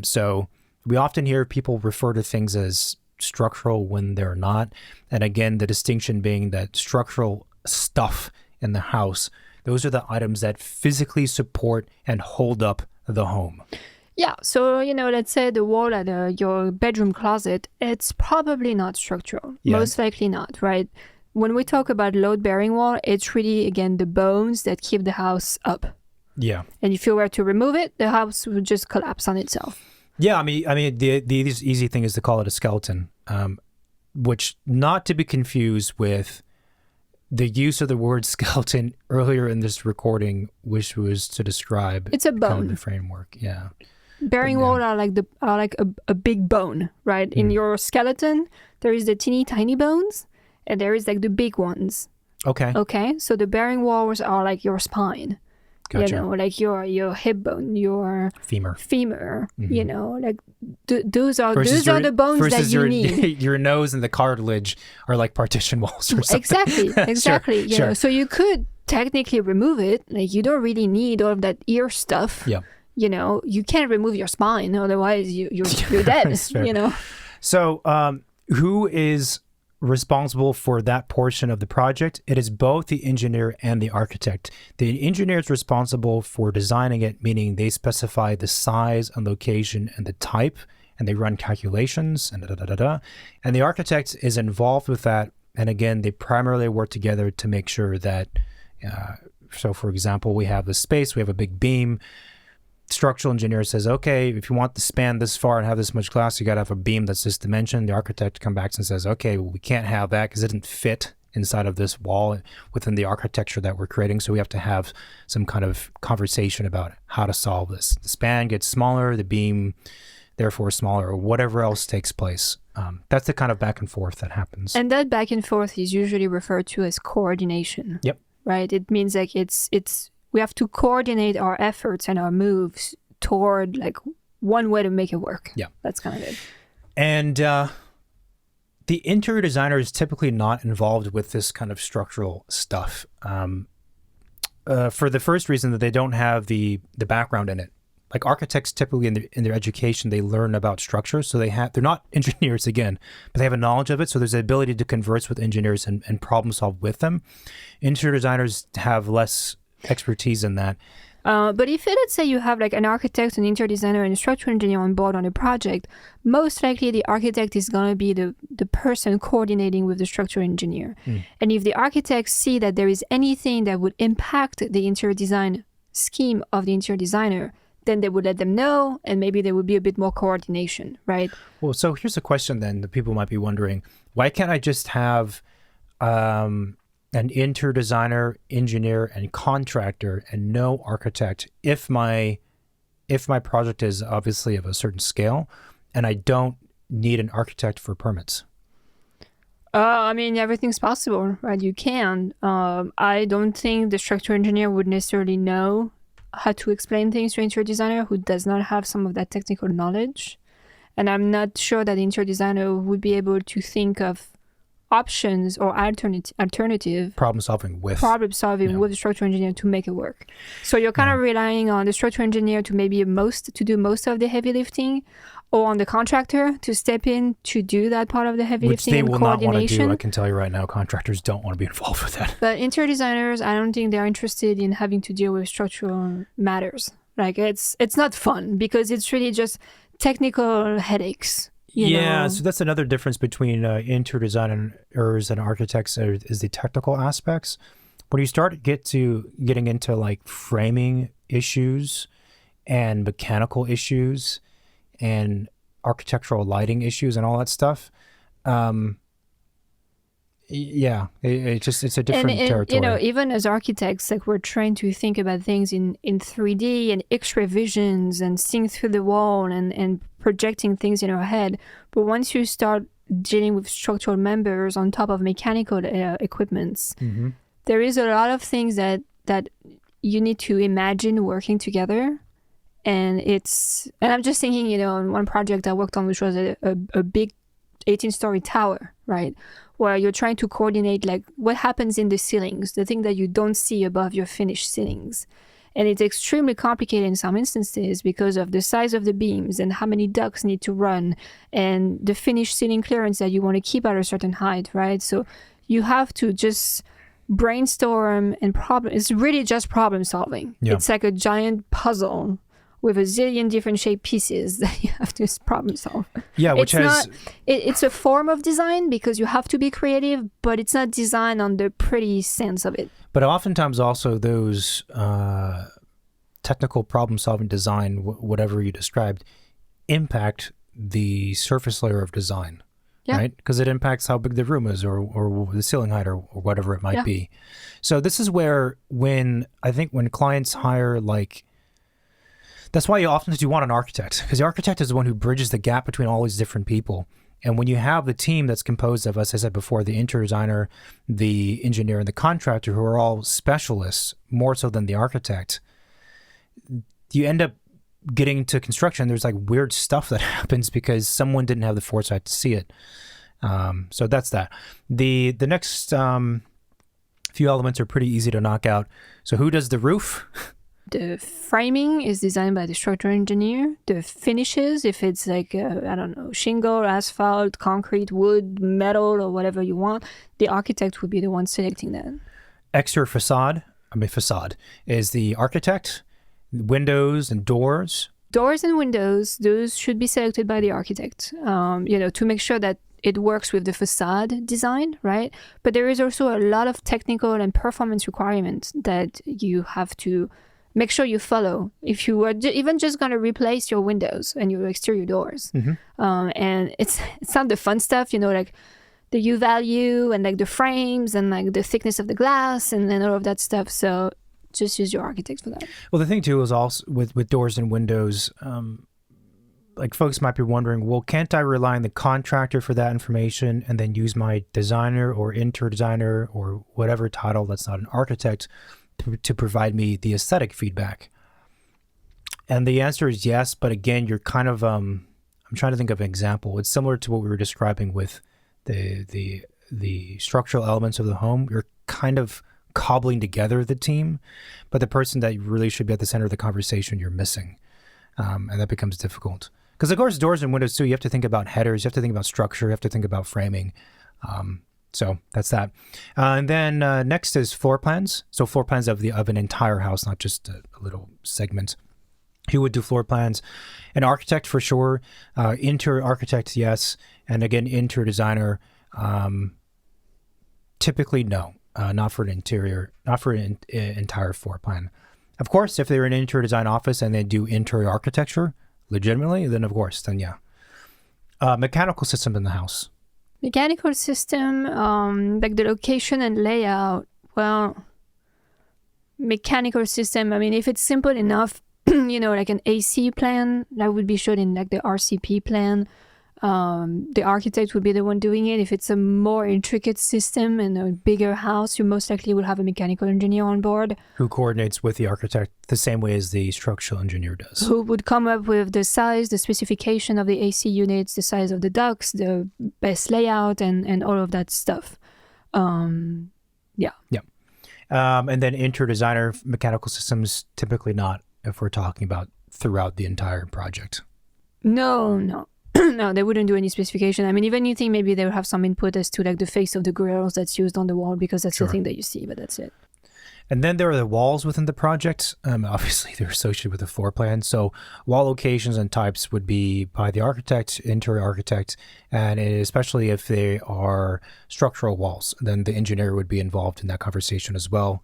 So we often hear people refer to things as structural when they're not. And again, the distinction being that structural stuff in the house Those are the items that physically support and hold up the home. Yeah, so, let's say the wall at your bedroom closet, it's probably not structural. Yeah. Most likely not, right? When we talk about load-bearing wall, it's really, again, the bones that keep the house up. Yeah. And if you were to remove it, the house would just collapse on itself. Yeah, I mean, the easy thing is to call it a skeleton, which not to be confused with the use of the word skeleton earlier in this recording, which was to describe it's a bone. Kind of the framework. Yeah. Bearing wall are like a big bone, right? In your skeleton, there is the teeny tiny bones, and there is like the big ones. Okay. So the bearing walls are like your spine. Gotcha. Like your hip bone, your femur. Like those are the bones that you need. Your nose and the cartilage are like partition walls or something. Exactly. Sure. So you could technically remove it. Like you don't really need all of that ear stuff. Yeah. You can't remove your spine, otherwise you're dead. So who is responsible for that portion of the project? It is both the engineer and the architect. The engineer is responsible for designing it, meaning they specify the size and location and the type, and they run calculations and And the architect is involved with that. And again, they primarily work together to make sure that, so for example, we have the space, we have a big beam. Structural engineer says, okay, if you want to span this far and have this much glass, you got to have a beam that's this dimension. The architect comes back and says, okay, well, we can't have that because it doesn't fit inside of this wall within the architecture that we're creating. So we have to have some kind of conversation about how to solve this. The span gets smaller, the beam therefore smaller, or whatever else takes place. That's the kind of back and forth that happens. And that back and forth is usually referred to as coordination. Yep. Right? It means like we have to coordinate our efforts and our moves toward like one way to make it work. Yeah. That's kind of it. And the interior designer is typically not involved with this kind of structural stuff for the first reason that they don't have the background in it. Like architects typically in their education, they learn about structure. So they're not engineers again, but they have a knowledge of it. So there's the ability to converse with engineers and problem solve with them. Interior designers have less expertise in that. But if let's say you have like an architect, an interior designer, and a structural engineer on board on a project, most likely the architect is going to be the person coordinating with the structural engineer. And if the architects see that there is anything that would impact the interior design scheme of the interior designer, then they would let them know, and maybe there would be a bit more coordination, right? Well, so here's a question then that people might be wondering. Why can't I just have an interior designer, engineer, and contractor, and no architect if my project is obviously of a certain scale, and I don't need an architect for permits? I mean, everything's possible, right? You can. I don't think the structural engineer would necessarily know how to explain things to an interior designer who does not have some of that technical knowledge. And I'm not sure that the interior designer would be able to think of options or alternative problem solving with the structural engineer to make it work. So you're kind of relying on the structural engineer to do most of the heavy lifting, or on the contractor to step in to do that part of the heavy lifting and coordination. Which they will not want to do. I can tell you right now, contractors don't want to be involved with that. But interior designers, I don't think they're interested in having to deal with structural matters. Like it's not fun because it's really just technical headaches. You know? So that's another difference between interior designers and architects is the technical aspects. When you start getting into like framing issues and mechanical issues and architectural lighting issues and all that stuff, it's a different territory. Even as architects, like we're trying to think about things in 3D and X-ray visions and seeing through the wall and projecting things in our head. But once you start dealing with structural members on top of mechanical equipments, there is a lot of things that you need to imagine working together. And I'm just thinking, on one project I worked on, which was a big 18-story tower, right? Where you're trying to coordinate like what happens in the ceilings, the thing that you don't see above your finished ceilings. And it's extremely complicated in some instances because of the size of the beams and how many ducts need to run and the finished ceiling clearance that you want to keep at a certain height, right? So you have to just brainstorm and problem. It's really just problem solving. Yeah. It's like a giant puzzle with a zillion different shaped pieces that you have to problem solve. Yeah, it's a form of design because you have to be creative, but it's not design on the pretty sense of it. But oftentimes also those technical problem solving design, whatever you described, impact the surface layer of design. Yeah. Right? Because it impacts how big the room is or the ceiling height or whatever it might be. So this is where when clients hire, like, that's why you often do want an architect, because the architect is the one who bridges the gap between all these different people. And when you have the team that's composed of, as I said before, the interior designer, the engineer, and the contractor, who are all specialists, more so than the architect, you end up getting to construction, there's like weird stuff that happens because someone didn't have the foresight to see it. So that's that. The next few elements are pretty easy to knock out. So who does the roof? The framing is designed by the structural engineer. The finishes, if it's like, shingle, asphalt, concrete, wood, metal, or whatever you want, the architect would be the one selecting that. Exterior facade is the architect. Windows and doors. Doors and windows, those should be selected by the architect, to make sure that it works with the facade design, right? But there is also a lot of technical and performance requirements that you have to make sure you follow if you were even just going to replace your windows and your exterior doors. And it's not the fun stuff, like the U value and like the frames and like the thickness of the glass and all of that stuff. So just use your architect for that. Well, the thing too is also with doors and windows, like folks might be wondering, well, can't I rely on the contractor for that information and then use my designer or interior designer or whatever title that's not an architect to provide me the aesthetic feedback? And the answer is yes, but again, you're kind of, I'm trying to think of an example. It's similar to what we were describing with the structural elements of the home. You're kind of cobbling together the team, but the person that really should be at the center of the conversation, you're missing. And that becomes difficult. Because of course, doors and windows too, you have to think about headers, you have to think about structure, you have to think about framing. So that's that. And then next is floor plans. So floor plans of an entire house, not just a little segment. Who would do floor plans? An architect for sure. Interior architect, yes. And again, interior designer, typically no. Not for an entire floor plan. Of course, if they're in an interior design office and they do interior architecture legitimately, then of course, then yeah. Mechanical system in the house. Mechanical system, like the location and layout. Well, mechanical system, I mean, if it's simple enough, like an AC plan, that would be shown in like the RCP plan. The architect would be the one doing it. If it's a more intricate system and a bigger house, you most likely will have a mechanical engineer on board. Who coordinates with the architect the same way as the structural engineer does. Who would come up with the size, the specification of the AC units, the size of the ducts, the best layout, and all of that stuff. Yeah. And then interior designer, mechanical systems, typically not if we're talking about throughout the entire project. No. No, they wouldn't do any specification. I mean, even you think maybe they would have some input as to like the face of the grills that's used on the wall because that's the thing that you see, but that's it. And then there are the walls within the project. Obviously, they're associated with the floor plan. So wall locations and types would be by the architect, interior architect, and especially if they are structural walls, then the engineer would be involved in that conversation as well.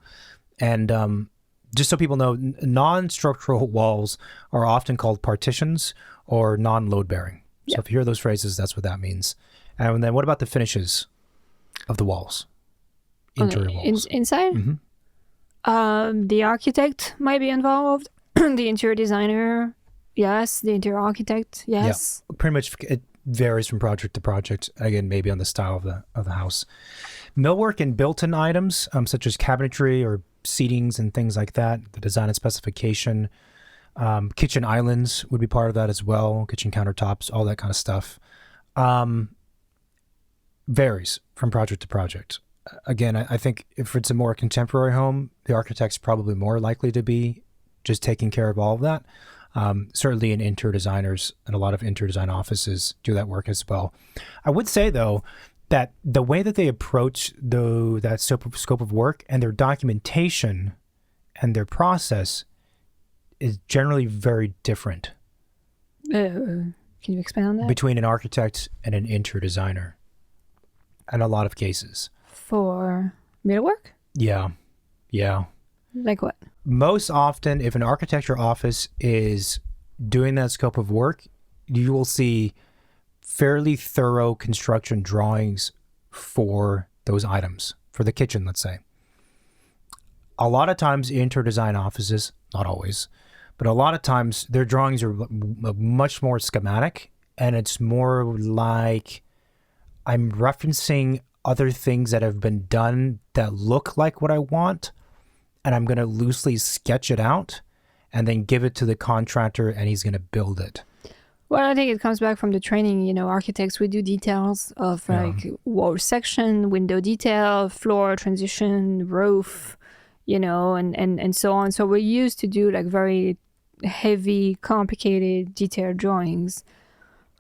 And just so people know, non-structural walls are often called partitions or non-load bearing. So if you hear those phrases, that's what that means. And then what about the finishes of the walls? Interior walls. Inside? The architect might be involved. The interior designer, yes. The interior architect, yes. Yeah, pretty much it varies from project to project. Again, maybe on the style of the house. Millwork and built-in items, such as cabinetry or seatings and things like that, the design and specification. Kitchen islands would be part of that as well. Kitchen countertops, all that kind of stuff. Varies from project to project. Again, I think if it's a more contemporary home, the architect's probably more likely to be just taking care of all of that. Certainly in interior designers and a lot of interior design offices do that work as well. I would say though, that the way that they approach that scope of work and their documentation and their process is generally very different. Can you expand on that? Between an architect and an interior designer in a lot of cases. For millwork? Yeah. Like what? Most often, if an architecture office is doing that scope of work, you will see fairly thorough construction drawings for those items, for the kitchen, let's say. A lot of times, interior design offices, not always, but a lot of times their drawings are much more schematic, and it's more like I'm referencing other things that have been done that look like what I want, and I'm going to loosely sketch it out and then give it to the contractor, and he's going to build it. Well, I think it comes back from the training. Architects, we do details of like wall section, window detail, floor transition, roof, and so on. So we're used to do like very heavy, complicated, detailed drawings.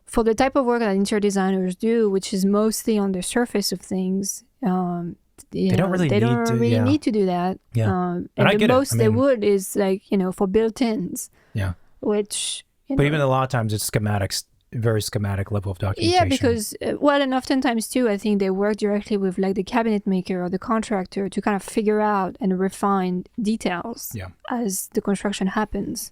For the type of work that interior designers do, which is mostly on the surface of things, they don't really need to do that. Yeah. And the most they would is like, for built-ins. Yeah. Which... But even a lot of times it's schematics, very schematic level of documentation. Yeah, because, and oftentimes too, I think they work directly with like the cabinet maker or the contractor to kind of figure out and refine details as the construction happens.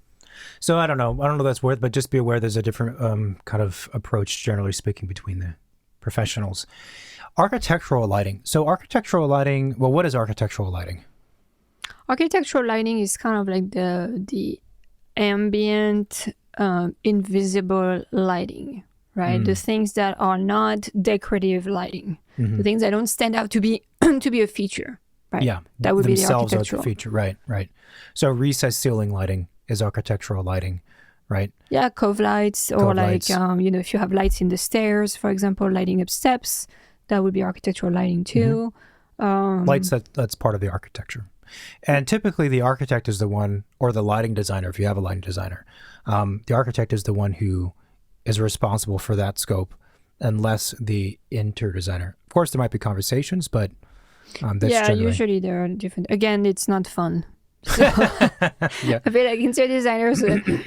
So I don't know that's worth, but just be aware there's a different kind of approach, generally speaking, between the professionals. Architectural lighting. So architectural lighting, well, what is architectural lighting? Architectural lighting is kind of like the ambient, invisible lighting, right? The things that are not decorative lighting, the things that don't stand out to be a feature, right? Yeah, that would be the themselves architectural are the feature, right. So recessed ceiling lighting is architectural lighting, right? Yeah, cove lights, or like if you have lights in the stairs, for example, lighting up steps, that would be architectural lighting too. Lights that's part of the architecture. And typically the architect is the one, or the lighting designer, if you have a lighting designer, the architect is the one who is responsible for that scope, unless the interior designer. Of course, there might be conversations, but that's generally... usually there are different. Again, it's not fun. So I feel like interior designers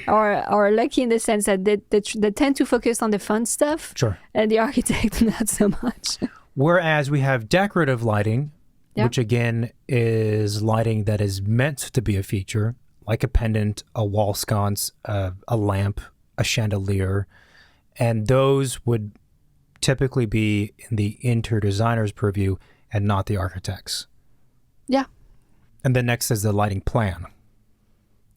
are lucky in the sense that they tend to focus on the fun stuff. Sure. And the architect, not so much. Whereas we have decorative lighting, which again is lighting that is meant to be a feature, like a pendant, a wall sconce, a lamp, a chandelier. And those would typically be in the interior designer's purview and not the architect's. Yeah. And then next is the lighting plan.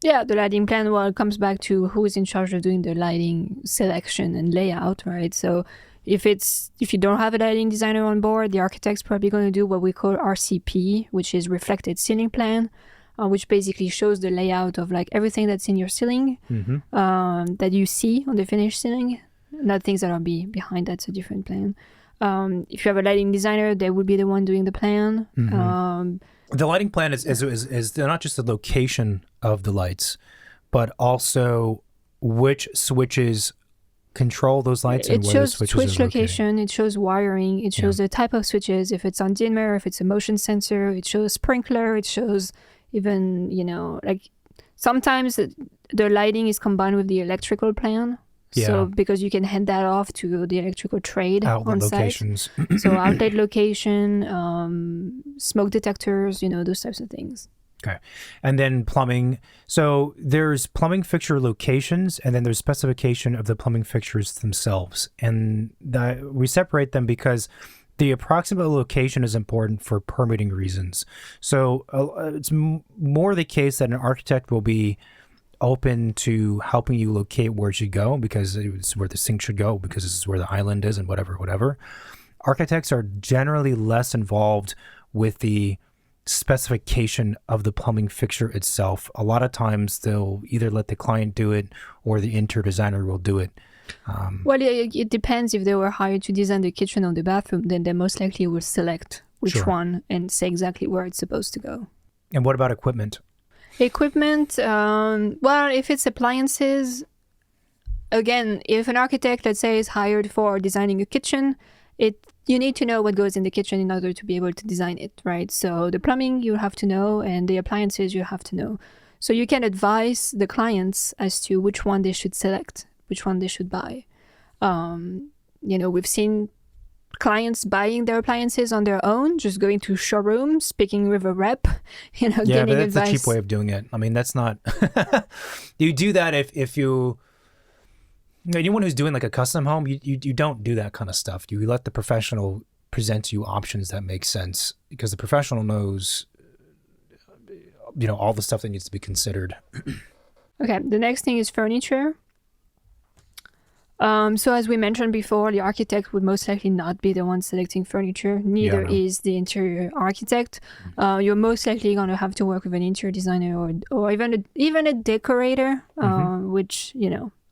Yeah, the lighting plan, well, it comes back to who is in charge of doing the lighting selection and layout, right? So if you don't have a lighting designer on board, the architect's probably going to do what we call RCP, which is reflected ceiling plan, which basically shows the layout of like everything that's in your ceiling that you see on the finished ceiling, not things that are behind. That's a different plan. If you have a lighting designer, they would be the one doing the plan. The lighting plan is not just the location of the lights, but also which switches control those lights. It shows switch location, it shows wiring, it shows the type of switches, if it's on dimmer, if it's a motion sensor, it shows sprinkler, it shows even, like sometimes the lighting is combined with the electrical plan. Yeah. So because you can hand that off to the electrical trade outlet on locations. site. So outlet location, smoke detectors, those types of things. Okay. And then plumbing. So there's plumbing fixture locations, and then there's specification of the plumbing fixtures themselves. And we separate them because the approximate location is important for permitting reasons. So it's more the case that an architect will be open to helping you locate where it should go, because it's where the sink should go, because this is where the island is, and whatever. Architects are generally less involved with the specification of the plumbing fixture itself. A lot of times they'll either let the client do it or the interior designer will do it. Well, it depends. If they were hired to design the kitchen or the bathroom, then they most likely will select which one and say exactly where it's supposed to go. And what about equipment? Equipment, well, if it's appliances, again, if an architect, let's say, is hired for designing a kitchen you need to know what goes in the kitchen in order to be able to design it, right? So the plumbing you have to know, and the appliances you have to know. So you can advise the clients as to which one they should select, which one they should buy. We've seen clients buying their appliances on their own, just going to showrooms, speaking with a rep, yeah, getting but that's advice. a cheap way of doing it. I mean, that's not. You do that if anyone who's doing like a custom home, you don't do that kind of stuff. You let the professional present you options that make sense, because the professional knows, all the stuff that needs to be considered. Okay, the next thing is furniture. So as we mentioned before, the architect would most likely not be the one selecting furniture. Neither is the interior architect. You're most likely going to have to work with an interior designer or even a decorator, which,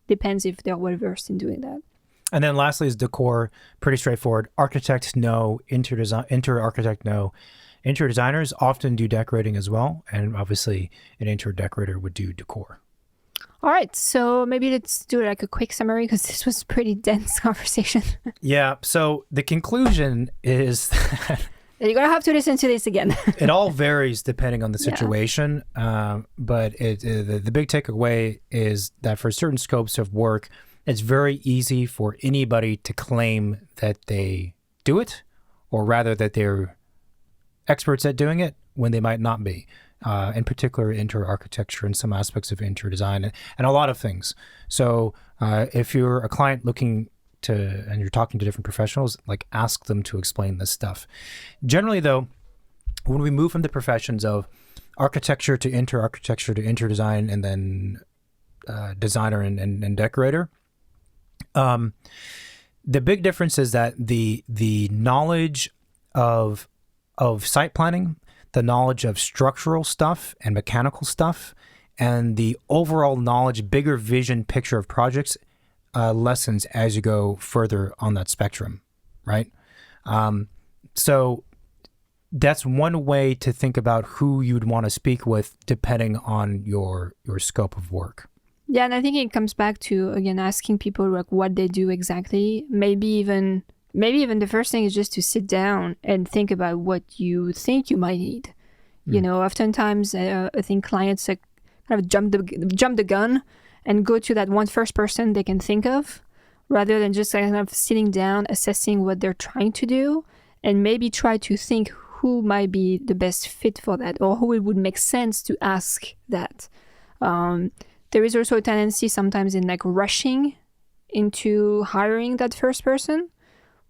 depends if they're well versed in doing that. And then lastly is decor. Pretty straightforward. Architect, no. Interior architect, no. Interior designers often do decorating as well. And obviously an interior decorator would do decor. All right, so maybe let's do like a quick summary, because this was a pretty dense conversation. Yeah, so the conclusion is that you're going to have to listen to this again. It all varies depending on the situation, but the big takeaway is that for certain scopes of work, it's very easy for anybody to claim that they do it, or rather that they're experts at doing it when they might not be. In particular, interior architecture and some aspects of interior design and a lot of things. So if you're a client looking and you're talking to different professionals, like ask them to explain this stuff. Generally though, when we move from the professions of architecture to interior design, and then designer and decorator, the big difference is that the knowledge of site planning, the knowledge of structural stuff and mechanical stuff, and the overall knowledge, bigger vision picture of projects lessens as you go further on that spectrum, right? So that's one way to think about who you'd want to speak with depending on your scope of work. Yeah, and I think it comes back to, again, asking people like what they do exactly. Maybe even the first thing is just to sit down and think about what you think you might need. Oftentimes I think clients kind of jump the gun and go to that one first person they can think of, rather than just kind of sitting down, assessing what they're trying to do, and maybe try to think who might be the best fit for that, or who it would make sense to ask that. There is also a tendency sometimes in like rushing into hiring that first person,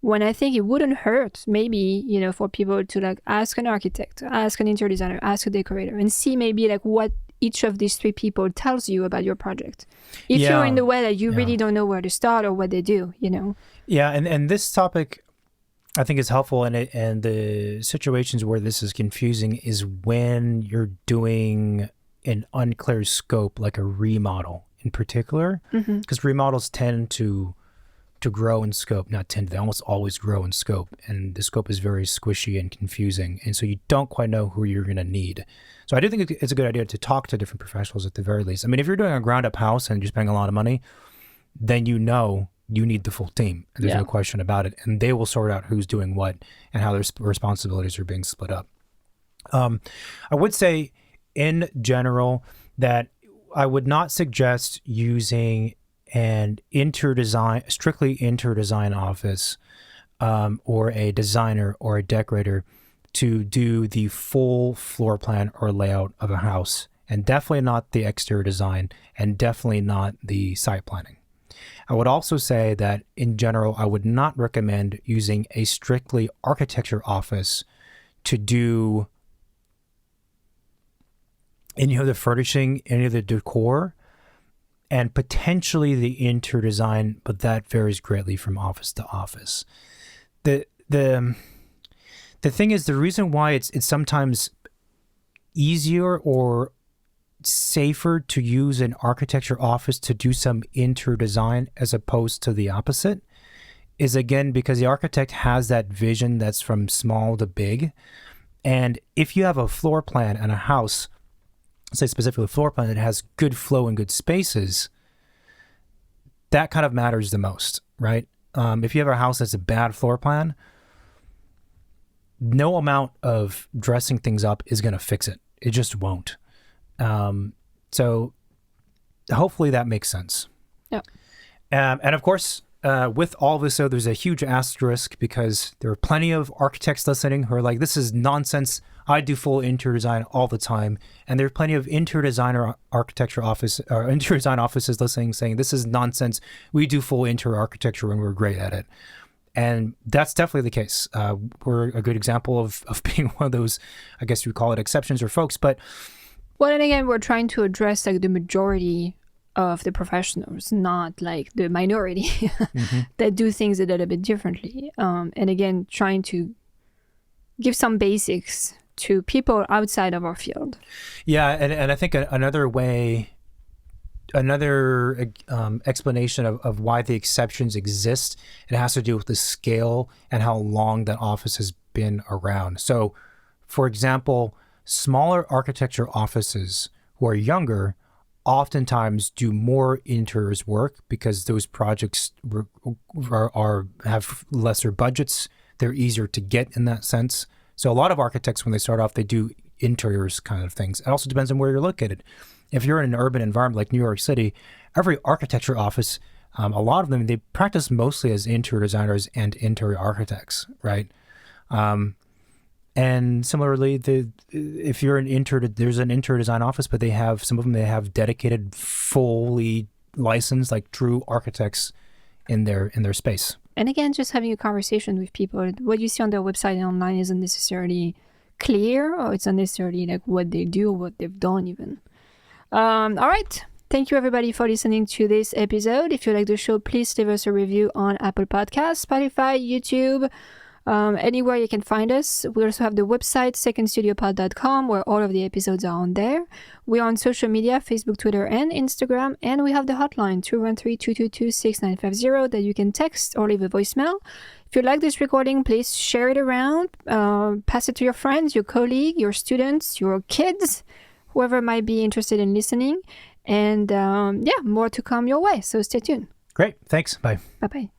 when I think it wouldn't hurt maybe, for people to like ask an architect, ask an interior designer, ask a decorator, and see maybe like what each of these three people tells you about your project. If you're in the way that you really don't know where to start or what they do, Yeah, and this topic I think is helpful, and the situations where this is confusing is when you're doing an unclear scope, like a remodel in particular, because remodels tend to grow in scope. They almost always grow in scope, and the scope is very squishy and confusing, and so you don't quite know who you're going to need. So I do think it's a good idea to talk to different professionals at the very least. I mean, if you're doing a ground up house and you're spending a lot of money, then you need the full team. There's no question about it, and they will sort out who's doing what and how their responsibilities are being split up. I would say in general that I would not suggest using an strictly interior design office, or a designer or a decorator to do the full floor plan or layout of a house, and definitely not the exterior design, and definitely not the site planning. I would also say that in general, I would not recommend using a strictly architecture office to do any of the furnishing, any of the decor, and potentially the interior design, but that varies greatly from office to office. The thing is, the reason why it's sometimes easier or safer to use an architecture office to do some interior design as opposed to the opposite is, again, because the architect has that vision that's from small to big. And if you have a floor plan and a house, say specifically a floor plan that has good flow and good spaces, that kind of matters the most, right? if you have a house that's a bad floor plan, no amount of dressing things up is going to fix it. It just won't. So hopefully that makes sense. Yeah. And of course, with all this, though, there's a huge asterisk because there are plenty of architects listening who are like, this is nonsense. I do full interior design all the time. And there are plenty of interior designer architecture office or interior design offices listening saying, this is nonsense. We do full interior architecture and we're great at it. And that's definitely the case. We're a good example of being one of those, I guess you would call it exceptions or folks. But well, and again, we're trying to address like the majority of the professionals, not like the minority that do things a little bit differently. And again, trying to give some basics to people outside of our field. Yeah, and I think another explanation of why the exceptions exist, it has to do with the scale and how long that office has been around. So, for example, smaller architecture offices who are younger oftentimes do more interiors work because those projects have lesser budgets. They're easier to get in that sense. So a lot of architects, when they start off, they do interiors kind of things. It also depends on where you're located. If you're in an urban environment like New York City, every architecture office, a lot of them, they practice mostly as interior designers and interior architects, right? And similarly, if you're there's an interior design office, but they have dedicated, fully licensed, like true architects in their space. And again, just having a conversation with people. What you see on their website and online isn't necessarily clear, or it's not necessarily like what they do or what they've done even. All right. Thank you, everybody, for listening to this episode. If you like the show, please leave us a review on Apple Podcasts, Spotify, YouTube, anywhere you can find us. We also have the website, secondstudiopod.com, where all of the episodes are on there. We're on social media, Facebook, Twitter, and Instagram. And we have the hotline, 213-222-6950, that you can text or leave a voicemail. If you like this recording, please share it around, pass it to your friends, your colleague, your students, your kids, whoever might be interested in listening. And more to come your way. So stay tuned. Great. Thanks. Bye. Bye-bye.